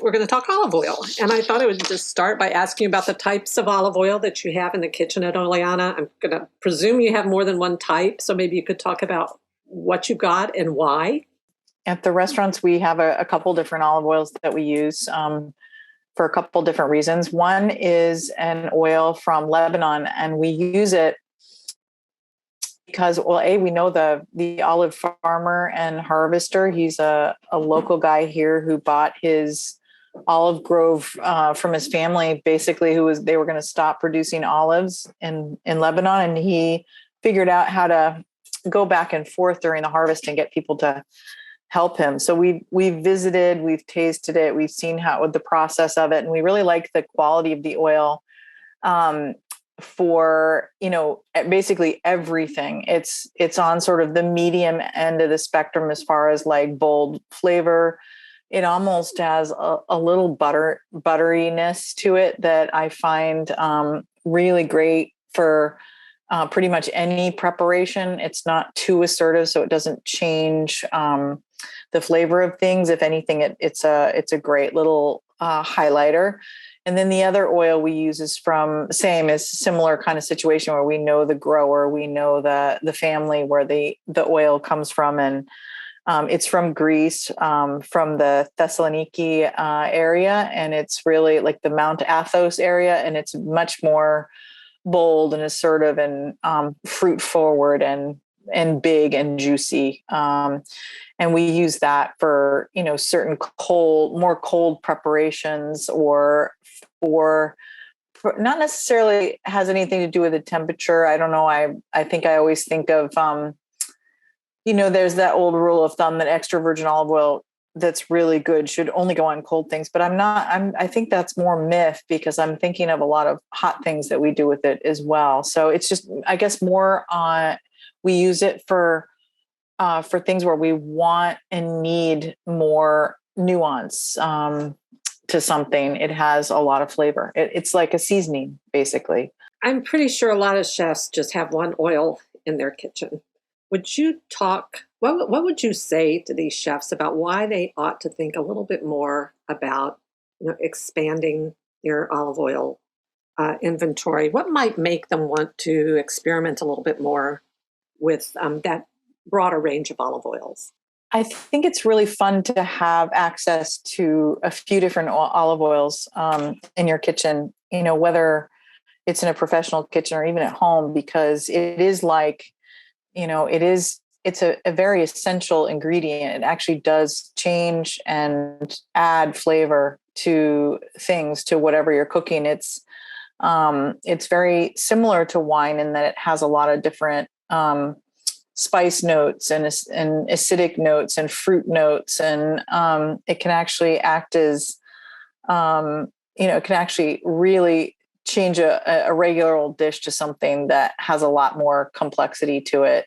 we're going to talk olive oil. And I thought I would just start by asking you about the types of olive oil that you have in the kitchen at Oleana. I'm going to presume you have more than one type, so maybe you could talk about what you got and why. At the restaurants, we have a couple different olive oils that we use for a couple different reasons. One is an oil from Lebanon, and we use it because, well, we know the olive farmer and harvester. He's a local guy here who bought his olive grove from his family, basically, they were going to stop producing olives in Lebanon. And he figured out how to go back and forth during the harvest and get people to help him. So we've visited, we've tasted it, we've seen the process of it. And we really like the quality of the oil. For, basically everything. It's on sort of the medium end of the spectrum as far as like bold flavor. It almost has a little butteriness to it that I find really great for pretty much any preparation. It's not too assertive, so it doesn't change the flavor of things. If anything, it's a great little highlighter. And then the other oil we use is similar kind of situation where we know the grower, we know the family where the oil comes from. And it's from Greece, from the Thessaloniki area. And it's really like the Mount Athos area. And it's much more bold and assertive and fruit forward and big and juicy. And we use that for, certain more cold preparations or not necessarily has anything to do with the temperature. I don't know. I think I always think of, there's that old rule of thumb that extra virgin olive oil that's really good should only go on cold things, but I think that's more myth because I'm thinking of a lot of hot things that we do with it as well. So it's just, I guess, more on, we use it for things where we want and need more nuance to something. It has a lot of flavor. It's like a seasoning, basically. I'm pretty sure a lot of chefs just have one oil in their kitchen. Would you what would you say to these chefs about why they ought to think a little bit more about expanding their olive oil inventory? What might make them want to experiment a little bit more with that broader range of olive oils? I think it's really fun to have access to a few different olive oils in your kitchen, whether it's in a professional kitchen or even at home, because it is like, it's a very essential ingredient. It actually does change and add flavor to things, to whatever you're cooking. It's very similar to wine in that it has a lot of different spice notes and acidic notes and fruit notes. And it can actually act as, it can actually really change a regular old dish to something that has a lot more complexity to it.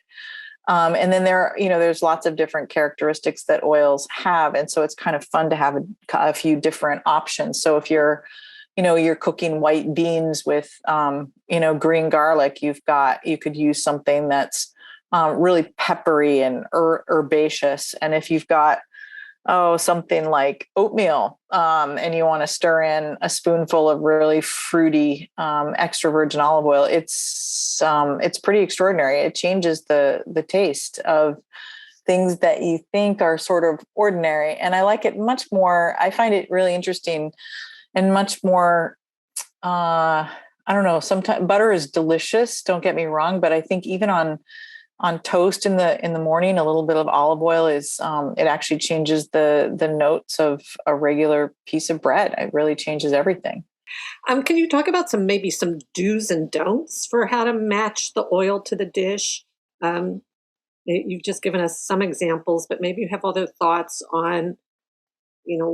And then there's lots of different characteristics that oils have. And so it's kind of fun to have a few different options. So if you're cooking white beans with, green garlic, you could use something that's really peppery and herbaceous. And if you've got, something like oatmeal, and you want to stir in a spoonful of really fruity, extra virgin olive oil, it's pretty extraordinary. It changes the taste of things that you think are sort of ordinary. And I like it much more. I find it really interesting and much more, I don't know, sometimes butter is delicious, don't get me wrong, but I think even on toast in the morning, a little bit of olive oil is it actually changes the notes of a regular piece of bread. It really changes everything. Can you talk about some do's and don'ts for how to match the oil to the dish? You've just given us some examples, but maybe you have other thoughts on,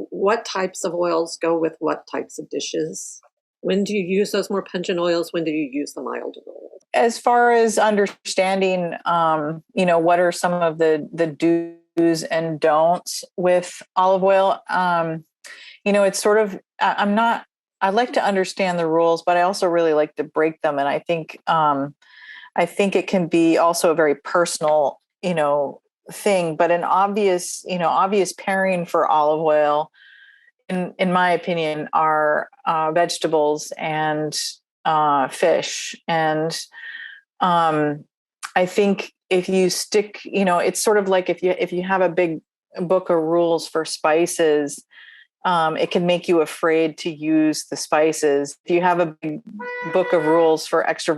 what types of oils go with what types of dishes. When do you use those more pungent oils? When do you use the milder oils? As far as understanding, what are some of the do's and don'ts with olive oil? It's sort of, I like to understand the rules, but I also really like to break them. And I think it can be also a very personal, thing, but an obvious pairing for olive oil, in my opinion, are vegetables and fish. And I think if you stick, it's sort of like if you have a big book of rules for spices, it can make you afraid to use the spices. If you have a big book of rules for extra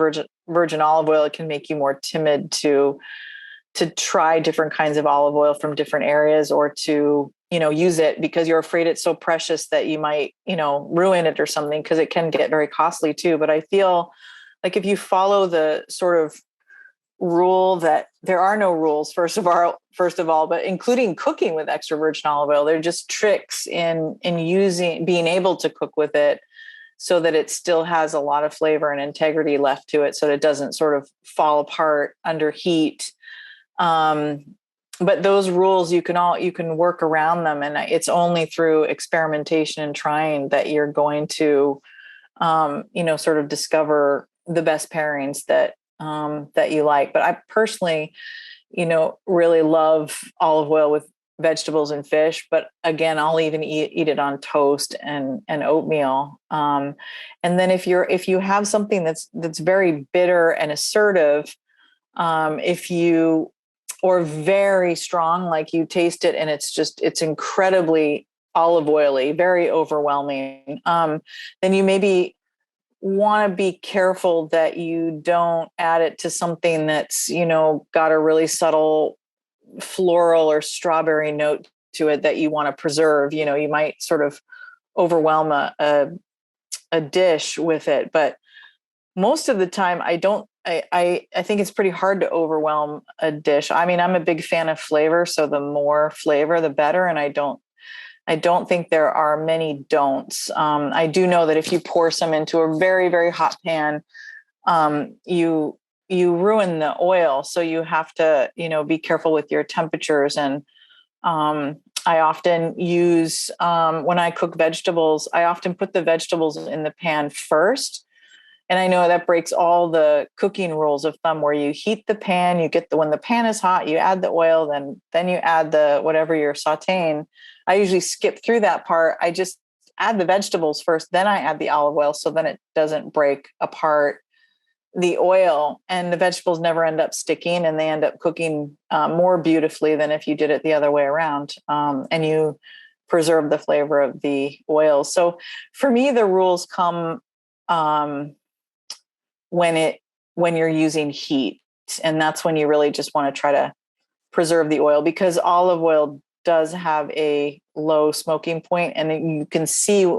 virgin olive oil, it can make you more timid to try different kinds of olive oil from different areas, or to, use it because you're afraid it's so precious that you might, ruin it or something, because it can get very costly too. But I feel like if you follow the sort of rule that there are no rules, first of all, but including cooking with extra virgin olive oil, they're just tricks in being able to cook with it so that it still has a lot of flavor and integrity left to it, so that it doesn't sort of fall apart under heat. But those rules, you can work around them, and it's only through experimentation and trying that you're going to, sort of discover the best pairings that you like. But I personally, really love olive oil with vegetables and fish. But again, I'll even eat it on toast and oatmeal. And then if you have something that's very bitter and assertive, or very strong, like you taste it and it's incredibly olive oily, very overwhelming, then you maybe want to be careful that you don't add it to something that's, got a really subtle floral or strawberry note to it that you want to preserve. You might sort of overwhelm a dish with it. But most of the time I think it's pretty hard to overwhelm a dish. I mean, I'm a big fan of flavor, so the more flavor, the better. And I don't think there are many don'ts. I do know that if you pour some into a very, very hot pan, you ruin the oil. So you have to, be careful with your temperatures. And I often use, when I cook vegetables, I often put the vegetables in the pan first. And I know that breaks all the cooking rules of thumb, where you heat the pan, when the pan is hot, you add the oil, then you add the whatever you're sauteing. I usually skip through that part. I just add the vegetables first, then I add the olive oil, so then it doesn't break apart the oil, and the vegetables never end up sticking, and they end up cooking more beautifully than if you did it the other way around. And you preserve the flavor of the oil. So for me, the rules come when you're using heat, and that's when you really just want to try to preserve the oil, because olive oil does have a low smoking point, and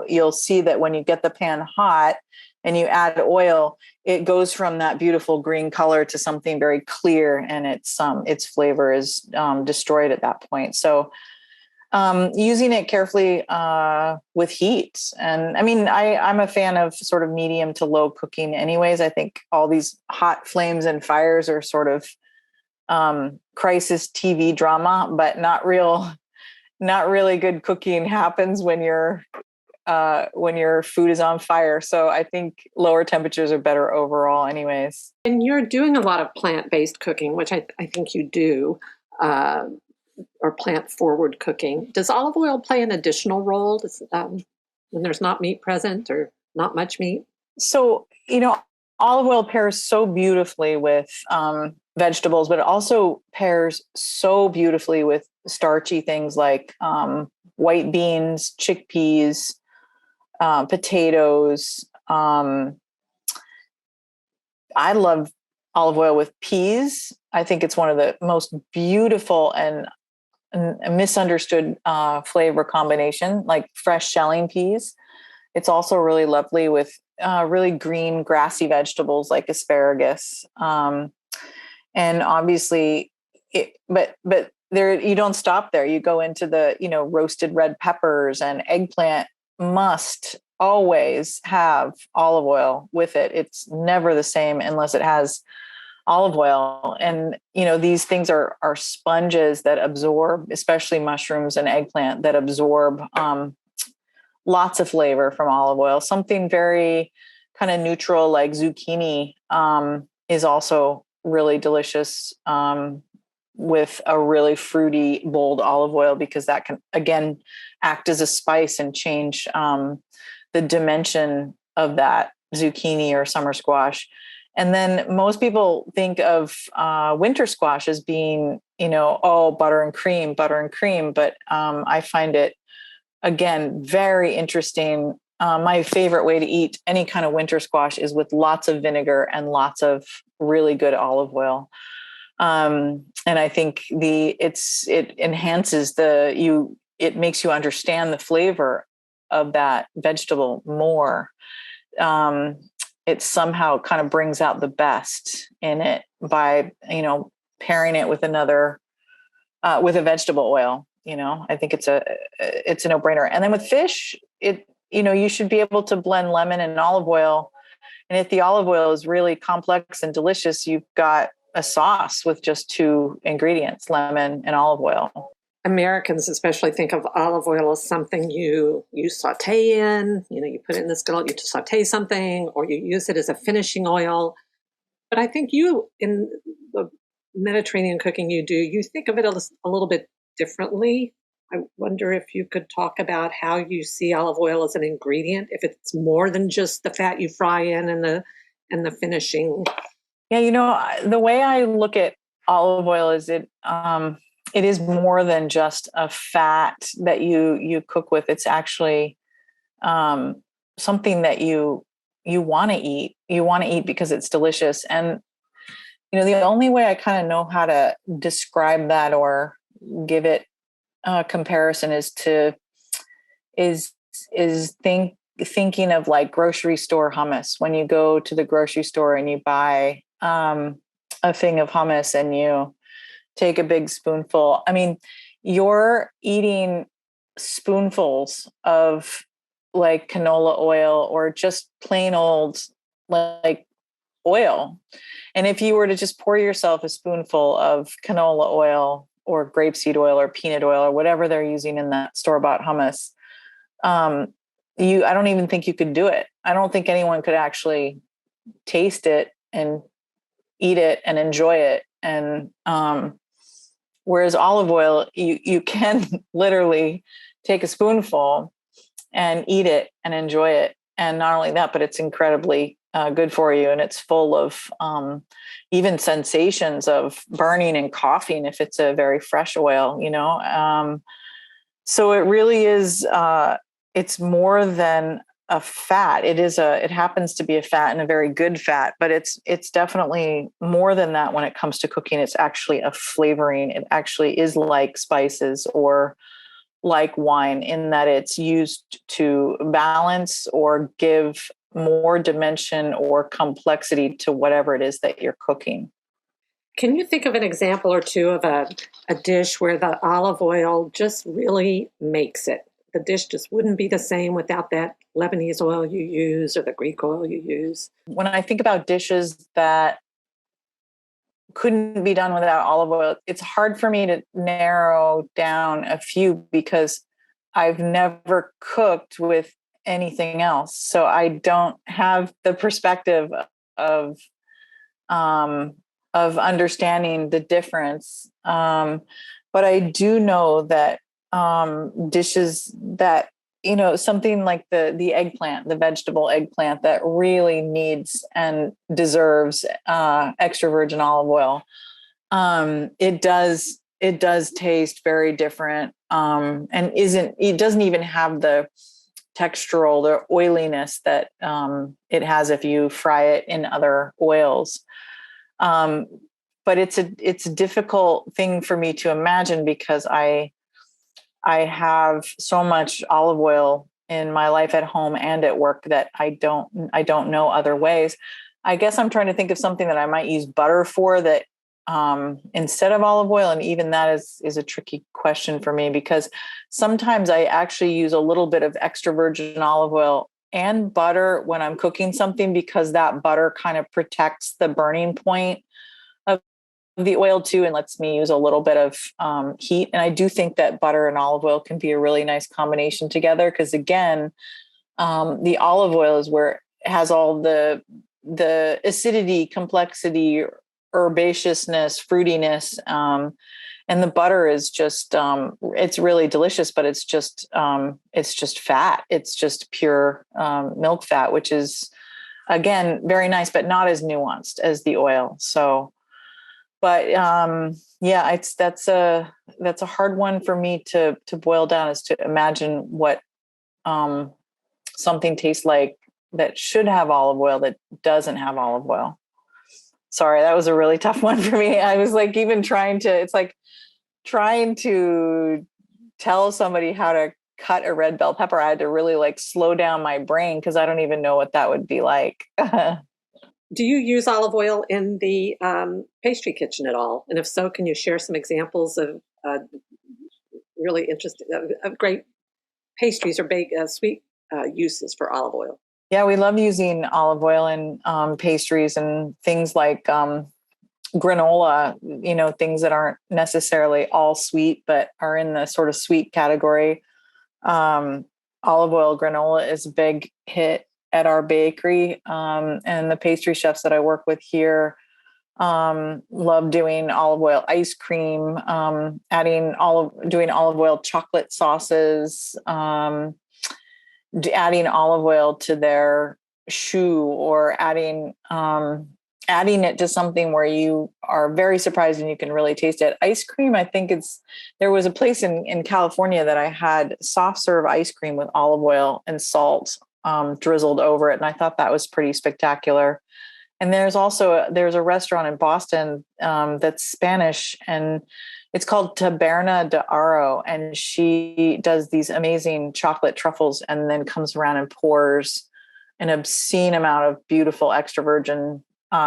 you'll see that when you get the pan hot and you add oil, it goes from that beautiful green color to something very clear, and its flavor is destroyed at that point. So using it carefully with heat. And I mean, I'm a fan of sort of medium to low cooking anyways. I think all these hot flames and fires are sort of crisis TV drama, but not really good cooking happens when your food is on fire. So I think lower temperatures are better overall anyways. And you're doing a lot of plant-based cooking, which I think you do. Or plant-forward cooking. Does olive oil play an additional role when there's not meat present or not much meat? So, olive oil pairs so beautifully with vegetables, but it also pairs so beautifully with starchy things like white beans, chickpeas, potatoes. I love olive oil with peas. I think it's one of the most beautiful and misunderstood flavor combination, like fresh shelling peas. It's also really lovely with really green grassy vegetables like asparagus. And obviously but there, you don't stop there. You go into the, roasted red peppers, and eggplant must always have olive oil with it. It's never the same unless it has olive oil. And, these things are sponges that absorb, especially mushrooms and eggplant, that absorb lots of flavor from olive oil. Something very kind of neutral like zucchini is also really delicious with a really fruity, bold olive oil, because that can, again, act as a spice and change the dimension of that zucchini or summer squash. And then most people think of winter squash as being, oh, butter and cream. But I find it, again, very interesting. My favorite way to eat any kind of winter squash is with lots of vinegar and lots of really good olive oil. And I think it enhances it makes you understand the flavor of that vegetable more. It somehow kind of brings out the best in it by, pairing it with with a vegetable oil. I think it's a no-brainer. And then with fish, you should be able to blend lemon and olive oil. And if the olive oil is really complex and delicious, you've got a sauce with just two ingredients, lemon and olive oil. Americans especially think of olive oil as something you saute in, you put it in the skillet, you saute something, or you use it as a finishing oil. But I think you, in the Mediterranean cooking you think of it a little bit differently. I wonder if you could talk about how you see olive oil as an ingredient, if it's more than just the fat you fry in and the finishing. Yeah, the way I look at olive oil is it is more than just a fat that you cook with. It's actually something that you want to eat. You want to eat because it's delicious. And the only way I kind of know how to describe that or give it a comparison is thinking of like grocery store hummus. When you go to the grocery store and you buy a thing of hummus and you take a big spoonful. I mean, you're eating spoonfuls of like canola oil or just plain old like oil. And if you were to just pour yourself a spoonful of canola oil or grapeseed oil or peanut oil or whatever they're using in that store-bought hummus, I don't even think you could do it. I don't think anyone could actually taste it and eat it and enjoy it. And whereas olive oil, you can literally take a spoonful and eat it and enjoy it. And not only that, but it's incredibly good for you. And it's full of even sensations of burning and coughing if it's a very fresh oil, so it really is, it's more than a fat. It happens to be a fat and a very good fat, but it's definitely more than that when it comes to cooking. It's actually a flavoring. It actually is like spices or like wine in that it's used to balance or give more dimension or complexity to whatever it is that you're cooking. Can you think of an example or two of a dish where the olive oil just really makes it? The dish just wouldn't be the same without that Lebanese oil you use or the Greek oil you use. When I think about dishes that couldn't be done without olive oil, it's hard for me to narrow down a few because I've never cooked with anything else. So I don't have the perspective of understanding the difference. But I do know that dishes that, something like the eggplant, the vegetable eggplant that really needs and deserves extra virgin olive oil. It does taste very different. And it doesn't even have the textural, the oiliness that it has if you fry it in other oils. But it's a difficult thing for me to imagine because I have so much olive oil in my life at home and at work that I don't know other ways. I guess I'm trying to think of something that I might use butter for that instead of olive oil. And even that is a tricky question for me because sometimes I actually use a little bit of extra virgin olive oil and butter when I'm cooking something because that butter kind of protects the burning point of the oil too and lets me use a little bit of heat. And I do think that butter and olive oil can be a really nice combination together because again, the olive oil is where it has all the acidity, complexity, herbaceousness, fruitiness. And the butter is just, it's really delicious, but it's just fat. It's just pure milk fat, which is, again, very nice, but not as nuanced as the oil. So, but yeah, that's a hard one for me to boil down, is to imagine what something tastes like that should have olive oil that doesn't have olive oil. Sorry, that was a really tough one for me. I was like, even it's like trying to tell somebody how to cut a red bell pepper. I had to really like slow down my brain because I don't even know what that would be like. Do you use olive oil in the pastry kitchen at all? And if so, can you share some examples of really interesting, of great pastries or sweet uses for olive oil? Yeah, we love using olive oil in pastries and things like granola, things that aren't necessarily all sweet, but are in the sort of sweet category. Olive oil granola is a big hit at our bakery. And the pastry chefs that I work with here love doing olive oil ice cream, doing olive oil chocolate sauces, adding olive oil to their choux, or adding it to something where you are very surprised and you can really taste it. Ice cream, I think there was a place in California that I had soft serve ice cream with olive oil and salt drizzled over it. And I thought that was pretty spectacular. And there's a restaurant in Boston that's Spanish, and it's called Taberna de Aro. And she does these amazing chocolate truffles and then comes around and pours an obscene amount of beautiful extra virgin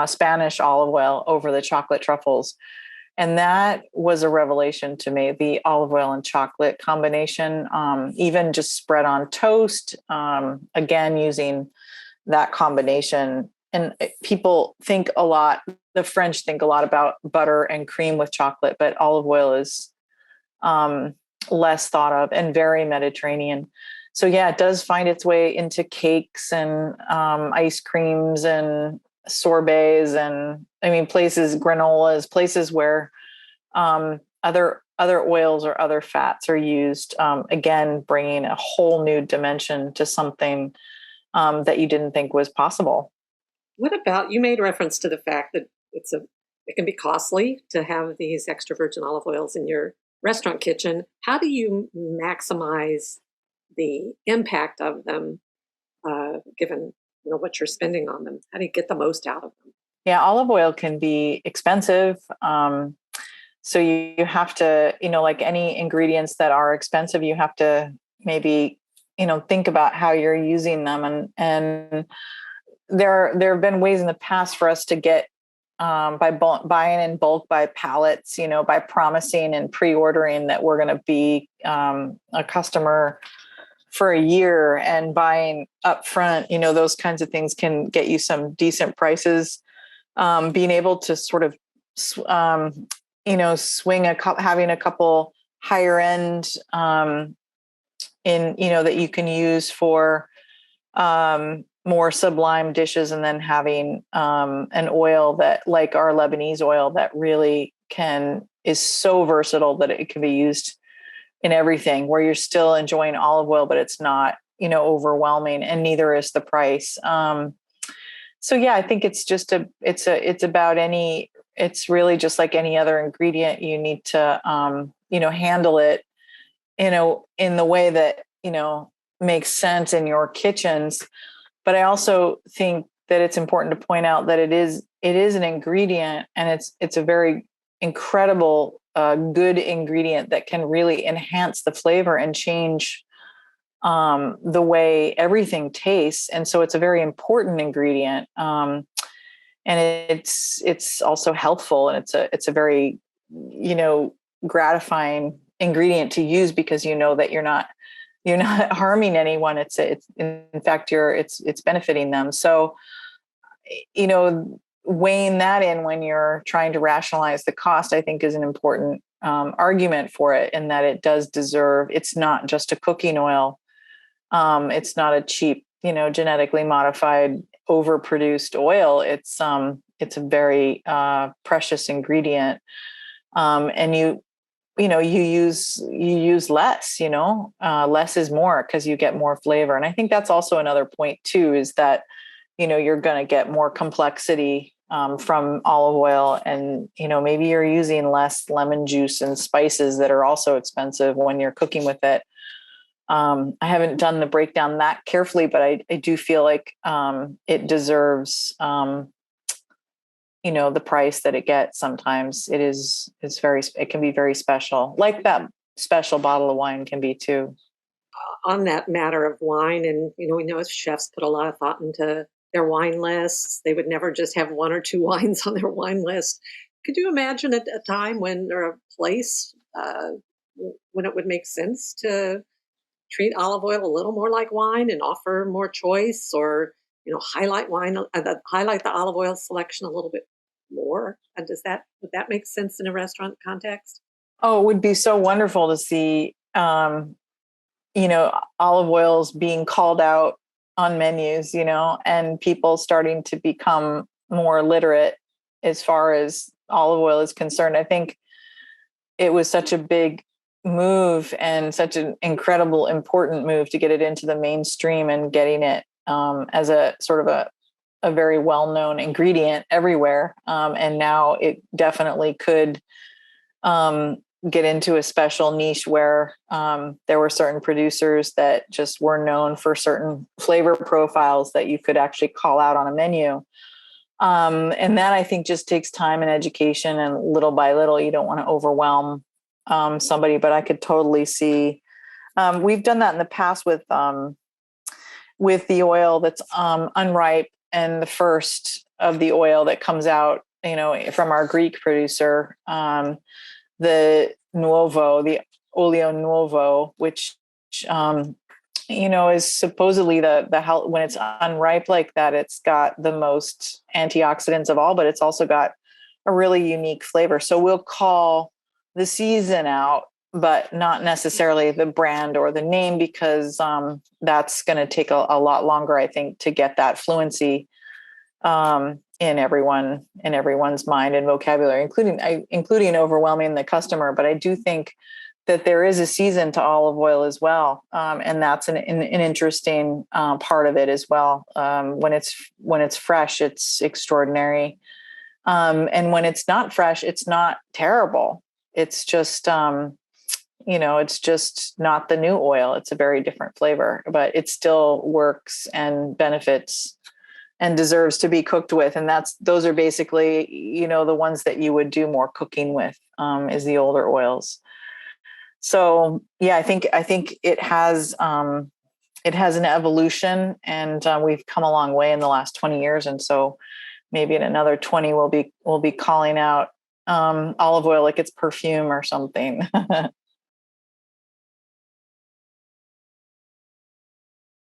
Spanish olive oil over the chocolate truffles. And that was a revelation to me, the olive oil and chocolate combination, even just spread on toast, again, using that combination. And people think a lot, the French think a lot about butter and cream with chocolate, but olive oil is less thought of and very Mediterranean. So yeah, it does find its way into cakes and ice creams and sorbets, and granolas, places where other oils or other fats are used. Again, bringing a whole new dimension to something that you didn't think was possible. What about, you made reference to the fact that it can be costly to have these extra virgin olive oils in your restaurant kitchen. How do you maximize the impact of them, given what you're spending on them? How do you get the most out of them? Yeah, olive oil can be expensive. So you have to, like any ingredients that are expensive, you have to maybe, think about how you're using them. And there have been ways in the past for us to get by buying in bulk by pallets, by promising and pre-ordering that we're going to be a customer for a year, and buying up front, those kinds of things can get you some decent prices. Being able to sort of, swing having a couple higher end that you can use for more sublime dishes, and then having an oil that, like our Lebanese oil, that really is so versatile that it can be used in everything, where you're still enjoying olive oil, but it's not, overwhelming, and neither is the price. So yeah, I think it's really just like any other ingredient. You need to, handle it, in the way that, makes sense in your kitchens. But I also think that it's important to point out that it is an ingredient, and it's a very incredible, good ingredient that can really enhance the flavor and change the way everything tastes. And so it's a very important ingredient. And it's also healthful, and it's a very, gratifying ingredient to use, because that you're not harming anyone. It's in fact, it's benefiting them. So, weighing that in when you're trying to rationalize the cost, I think, is an important argument for it, in that it does deserve, it's not just a cooking oil. It's not a cheap, genetically modified, overproduced oil. It's it's a very precious ingredient. And you use less, less is more because you get more flavor. And I think that's also another point too, is that, you're going to get more complexity from olive oil, and, maybe you're using less lemon juice and spices that are also expensive when you're cooking with it. I haven't done the breakdown that carefully, but I do feel like it deserves, the price that it gets. Sometimes it can be very special, like that special bottle of wine can be too. On that matter of wine, and we know chefs put a lot of thought into their wine lists. They would never just have one or two wines on their wine list. Could you imagine a time when, or a place when it would make sense to treat olive oil a little more like wine and offer more choice, or highlight the olive oil selection a little bit more? And would that make sense in a restaurant context? Oh, it would be so wonderful to see, olive oils being called out on menus, and people starting to become more literate as far as olive oil is concerned. I think it was such a big move and such an incredible, important move to get it into the mainstream and getting it as a sort of a very well-known ingredient everywhere. And now it definitely could get into a special niche where there were certain producers that just were known for certain flavor profiles that you could actually call out on a menu. And that, I think, just takes time and education, and little by little, you don't want to overwhelm somebody, but I could totally see. We've done that in the past with the oil that's unripe, and the first of the oil that comes out, from our Greek producer, the olio nuovo, which is supposedly the health. When it's unripe like that, it's got the most antioxidants of all, but it's also got a really unique flavor. So we'll call the season out, but not necessarily the brand or the name, because that's going to take a lot longer, I think, to get that fluency in everyone's mind and vocabulary, including overwhelming the customer. But I do think that there is a season to olive oil as well, and that's an interesting part of it as well. When it's fresh, it's extraordinary, and when it's not fresh, it's not terrible. It's just it's just not the new oil. It's a very different flavor, but it still works and benefits and deserves to be cooked with. And those are basically, the ones that you would do more cooking with, is the older oils. So yeah, I think it has an evolution, and we've come a long way in the last 20 years. And so maybe in another 20, we'll be calling out olive oil like it's perfume or something.